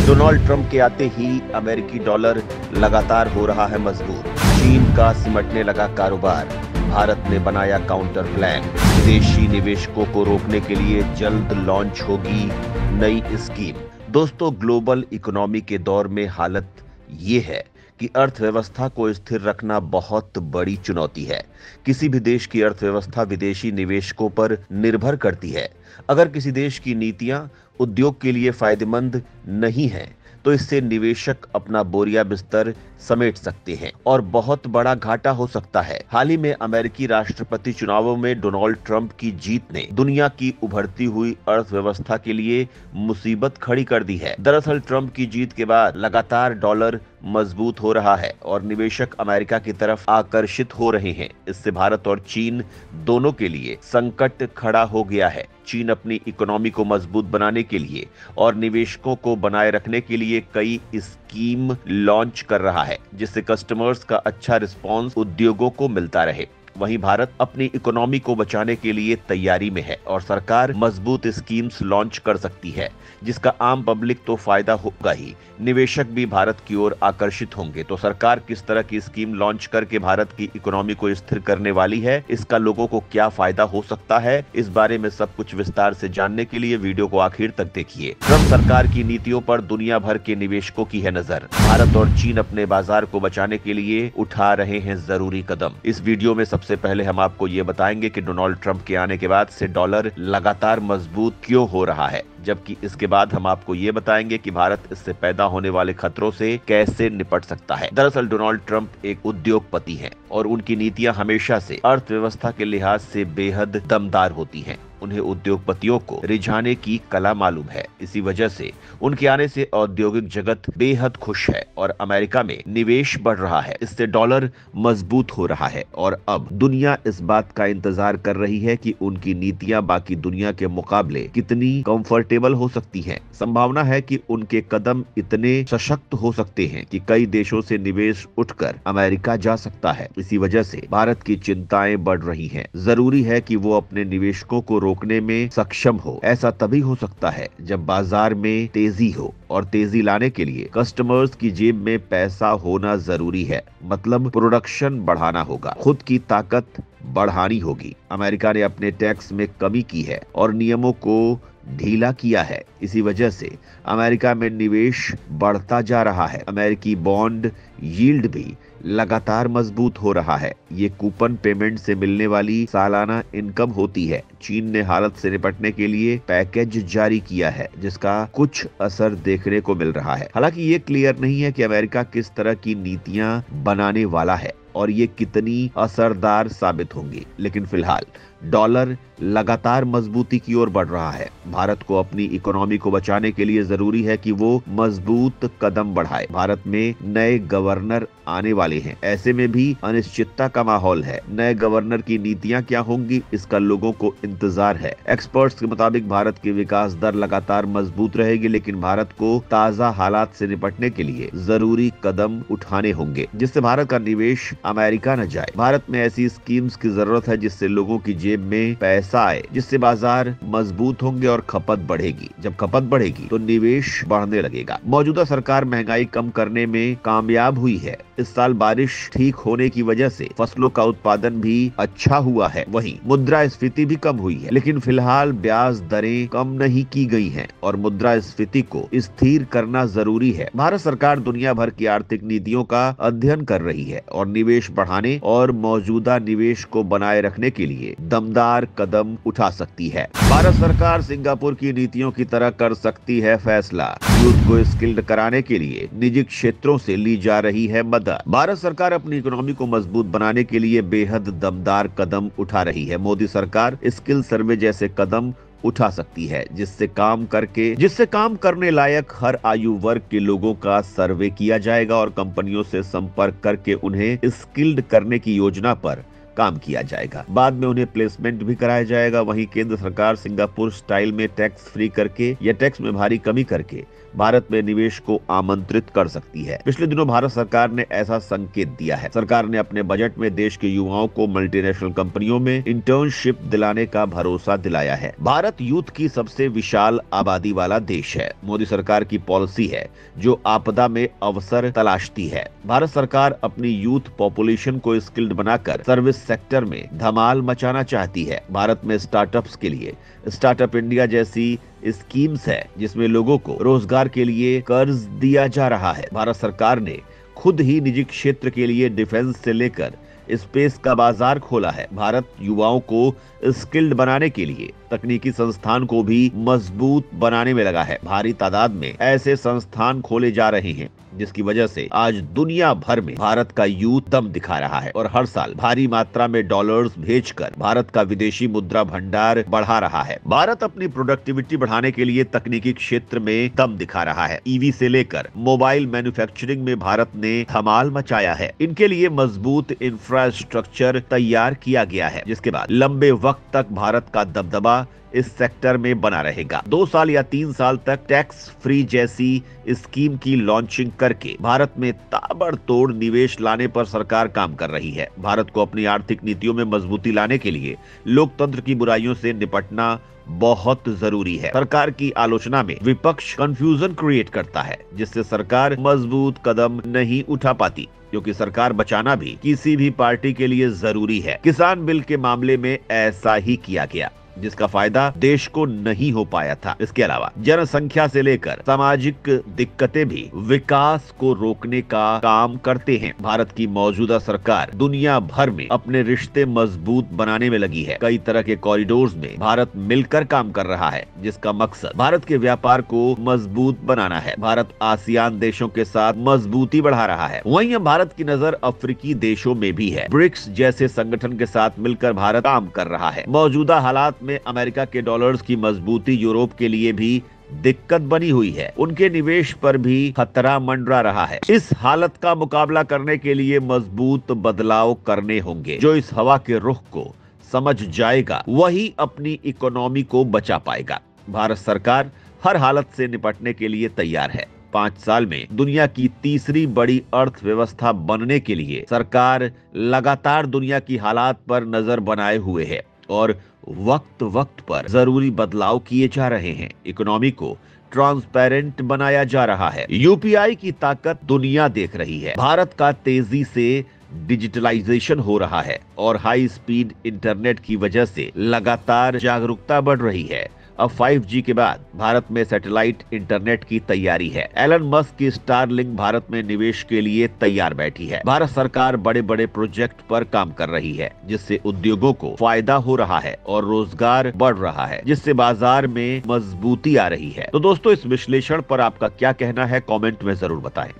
Donald Trump के आते ही अमेरिकी डॉलर लगातार हो रहा है मजबूत। चीन का सिमटने लगा कारोबार। भारत ने बनाया काउंटर प्लान। विदेशी निवेशकों को रोकने के लिए जल्द लॉन्च होगी नई स्कीम। दोस्तों, ग्लोबल इकोनॉमी के दौर में हालत ये है कि अर्थव्यवस्था को स्थिर रखना बहुत बड़ी चुनौती है। किसी भी देश की अर्थव्यवस्था विदेशी निवेशकों पर निर्भर करती है। अगर किसी देश की नीतियां उद्योग के लिए फायदेमंद नहीं हैं, तो इससे निवेशक अपना बोरिया बिस्तर समेट सकते हैं और बहुत बड़ा घाटा हो सकता है। हाल ही में अमेरिकी राष्ट्रपति चुनावों में डोनाल्ड ट्रंप की जीत ने दुनिया की उभरती हुई अर्थव्यवस्था के लिए मुसीबत खड़ी कर दी है। दरअसल ट्रंप की जीत के बाद लगातार डॉलर मजबूत हो रहा है और निवेशक अमेरिका की तरफ आकर्षित हो रहे हैं। इससे भारत और चीन दोनों के लिए संकट खड़ा हो गया है। चीन अपनी इकोनॉमी को मजबूत बनाने के लिए और निवेशकों को बनाए रखने के लिए कई स्कीम लॉन्च कर रहा है, जिससे कस्टमर्स का अच्छा रिस्पॉन्स उद्योगों को मिलता रहे। वहीं भारत अपनी इकोनॉमी को बचाने के लिए तैयारी में है और सरकार मजबूत स्कीम्स लॉन्च कर सकती है, जिसका आम पब्लिक तो फायदा होगा ही, निवेशक भी भारत की ओर आकर्षित होंगे। तो सरकार किस तरह की स्कीम लॉन्च करके भारत की इकोनॉमी को स्थिर करने वाली है, इसका लोगों को क्या फायदा हो सकता है, इस बारे में सब कुछ विस्तार से जानने के लिए वीडियो को आखिर तक देखिए। ट्रंप सरकार की नीतियों पर दुनिया भर के निवेशकों की है नजर। भारत और चीन अपने बाजार को बचाने के लिए उठा रहे हैं जरूरी कदम। इस वीडियो में सबसे पहले हम आपको ये बताएंगे कि डोनाल्ड ट्रंप के आने के बाद से डॉलर लगातार मजबूत क्यों हो रहा है, जबकि इसके बाद हम आपको ये बताएंगे कि भारत इससे पैदा होने वाले खतरों से कैसे निपट सकता है। दरअसल डोनाल्ड ट्रंप एक उद्योगपति हैं और उनकी नीतियां हमेशा से अर्थव्यवस्था के लिहाज से बेहद दमदार होती हैं। उन्हें उद्योगपतियों को रिझाने की कला मालूम है। इसी वजह से उनके आने से औद्योगिक जगत बेहद खुश है और अमेरिका में निवेश बढ़ रहा है। इससे डॉलर मजबूत हो रहा है और अब दुनिया इस बात का इंतजार कर रही है कि उनकी नीतियां बाकी दुनिया के मुकाबले कितनी कंफर्टेबल हो सकती हैं। संभावना है कि उनके कदम इतने सशक्त हो सकते हैं कि कई देशों से निवेश उठकर अमेरिका जा सकता है। इसी वजह से भारत की चिंताएं बढ़ रही हैं। जरूरी है कि वो अपने निवेशकों को रोकने में सक्षम हो। ऐसा तभी हो सकता है जब बाजार में तेजी हो, और तेजी लाने के लिए कस्टमर्स की जेब में पैसा होना जरूरी है। मतलब प्रोडक्शन बढ़ाना होगा, खुद की ताकत बढ़ानी होगी। अमेरिका ने अपने टैक्स में कमी की है और नियमों को ढीला किया है। इसी वजह से अमेरिका में निवेश बढ़ता जा रहा है। अमेरिकी बॉन्ड यील्ड भी लगातार मजबूत हो रहा है। ये कूपन पेमेंट से मिलने वाली सालाना इनकम होती है। चीन ने हालत से निपटने के लिए पैकेज जारी किया है, जिसका कुछ असर देखने को मिल रहा है। हालांकि ये क्लियर नहीं है कि अमेरिका किस तरह की नीतियां बनाने वाला है और ये कितनी असरदार साबित होंगी। लेकिन फिलहाल डॉलर लगातार मजबूती की ओर बढ़ रहा है। भारत को अपनी इकोनॉमी को बचाने के लिए जरूरी है कि वो मजबूत कदम बढ़ाए। भारत में नए गवर्नर आने वाले हैं, ऐसे में भी अनिश्चितता का माहौल है। नए गवर्नर की नीतियां क्या होंगी, इसका लोगों को इंतजार है। एक्सपर्ट्स के मुताबिक भारत की विकास दर लगातार मजबूत रहेगी, लेकिन भारत को ताजा हालात से निपटने के लिए जरूरी कदम उठाने होंगे, जिससे भारत का निवेश अमेरिका न जाए। भारत में ऐसी स्कीम्स की जरूरत है जिससे लोगों की जेब में पैसा आए, जिससे बाजार मजबूत होंगे और खपत बढ़ेगी। जब खपत बढ़ेगी तो निवेश बढ़ने लगेगा। मौजूदा सरकार महंगाई कम करने में कामयाब हुई है। इस साल बारिश ठीक होने की वजह से फसलों का उत्पादन भी अच्छा हुआ है। वहीं मुद्रास्फीति भी कम हुई है, लेकिन फिलहाल ब्याज दरें कम नहीं की गई हैं और मुद्रास्फीति को स्थिर करना जरूरी है। भारत सरकार दुनिया भर की आर्थिक नीतियों का अध्ययन कर रही है और निवेश बढ़ाने और मौजूदा निवेश को बनाए रखने के लिए दमदार कदम उठा सकती है। भारत सरकार सिंगापुर की नीतियों की तरह कर सकती है फैसला। यूथ को स्किल्ड कराने के लिए निजी क्षेत्रों से ली जा रही है मदद। भारत सरकार अपनी इकोनॉमी को मजबूत बनाने के लिए बेहद दमदार कदम उठा रही है। मोदी सरकार स्किल सर्वे जैसे कदम उठा सकती है, जिससे काम करने लायक हर आयु वर्ग के लोगों का सर्वे किया जाएगा और कंपनियों से संपर्क करके उन्हें स्किल्ड करने की योजना पर काम किया जाएगा। बाद में उन्हें प्लेसमेंट भी कराया जाएगा। वहीं केंद्र सरकार सिंगापुर स्टाइल में टैक्स फ्री करके या टैक्स में भारी कमी करके भारत में निवेश को आमंत्रित कर सकती है। पिछले दिनों भारत सरकार ने ऐसा संकेत दिया है। सरकार ने अपने बजट में देश के युवाओं को मल्टीनेशनल कंपनियों में इंटर्नशिप दिलाने का भरोसा दिलाया है। भारत यूथ की सबसे विशाल आबादी वाला देश है। मोदी सरकार की पॉलिसी है जो आपदा में अवसर तलाशती है। भारत सरकार अपनी यूथ पॉपुलेशन को स्किल्ड बनाकर सर्विस सेक्टर में धमाल मचाना चाहती है। भारत में स्टार्टअप्स के लिए स्टार्टअप इंडिया जैसी स्कीम्स है जिसमें लोगों को रोजगार के लिए कर्ज दिया जा रहा है। भारत सरकार ने खुद ही निजी क्षेत्र के लिए डिफेंस से लेकर स्पेस का बाजार खोला है। भारत युवाओं को स्किल्ड बनाने के लिए तकनीकी संस्थान को भी मजबूत बनाने में लगा है। भारी तादाद में ऐसे संस्थान खोले जा रहे हैं जिसकी वजह से आज दुनिया भर में भारत का यूथ दम दिखा रहा है और हर साल भारी मात्रा में डॉलर्स भेजकर भारत का विदेशी मुद्रा भंडार बढ़ा रहा है। भारत अपनी प्रोडक्टिविटी बढ़ाने के लिए तकनीकी क्षेत्र में दम दिखा रहा है। ईवी से लेकर मोबाइल मैन्युफैक्चरिंग में भारत ने धमाल मचाया है। इनके लिए मजबूत इंफ्रास्ट्रक्चर तैयार किया गया है जिसके बाद लंबे वक्त तक भारत का दबदबा इस सेक्टर में बना रहेगा। 2 साल या 3 साल तक टैक्स फ्री जैसी स्कीम की लॉन्चिंग करके भारत में ताबड़तोड़ निवेश लाने पर सरकार काम कर रही है। भारत को अपनी आर्थिक नीतियों में मजबूती लाने के लिए लोकतंत्र की बुराइयों से निपटना बहुत जरूरी है। सरकार की आलोचना में विपक्ष कंफ्यूजन क्रिएट करता है जिससे सरकार मजबूत कदम नहीं उठा पाती, क्योंकि सरकार बचाना भी किसी भी पार्टी के लिए जरूरी है। किसान बिल के मामले में ऐसा ही किया गया जिसका फायदा देश को नहीं हो पाया था। इसके अलावा जनसंख्या से लेकर सामाजिक दिक्कतें भी विकास को रोकने का काम करते हैं। भारत की मौजूदा सरकार दुनिया भर में अपने रिश्ते मजबूत बनाने में लगी है। कई तरह के कॉरिडोर्स में भारत मिलकर काम कर रहा है जिसका मकसद भारत के व्यापार को मजबूत बनाना है। भारत आसियान देशों के साथ मजबूती बढ़ा रहा है। वहीं अब भारत की नजर अफ्रीकी देशों में भी है। ब्रिक्स जैसे संगठन के साथ मिलकर भारत काम कर रहा है। मौजूदा हालात में अमेरिका के डॉलर्स की मजबूती यूरोप के लिए भी दिक्कत बनी हुई है। उनके निवेश पर भी खतरा मंडरा रहा है। इस हालत का मुकाबला करने के लिए मजबूत बदलाव करने होंगे। जो इस हवा के रुख को समझ जाएगा वही अपनी इकोनॉमी को बचा पाएगा। भारत सरकार हर हालत से निपटने के लिए तैयार है। 5 साल में दुनिया की तीसरी बड़ी अर्थव्यवस्था बनने के लिए सरकार लगातार दुनिया की हालात पर नजर बनाए हुए है और वक्त वक्त पर जरूरी बदलाव किए जा रहे हैं। इकोनॉमी को ट्रांसपेरेंट बनाया जा रहा है। यूपीआई की ताकत दुनिया देख रही है। भारत का तेजी से डिजिटलाइजेशन हो रहा है और हाई स्पीड इंटरनेट की वजह से लगातार जागरूकता बढ़ रही है। अब 5G के बाद भारत में सैटेलाइट इंटरनेट की तैयारी है। एलन मस्क की स्टारलिंक भारत में निवेश के लिए तैयार बैठी है। भारत सरकार बड़े बड़े प्रोजेक्ट पर काम कर रही है जिससे उद्योगों को फायदा हो रहा है और रोजगार बढ़ रहा है, जिससे बाजार में मजबूती आ रही है। तो दोस्तों, इस विश्लेषण पर आपका क्या कहना है, कमेंट में जरूर बताएं।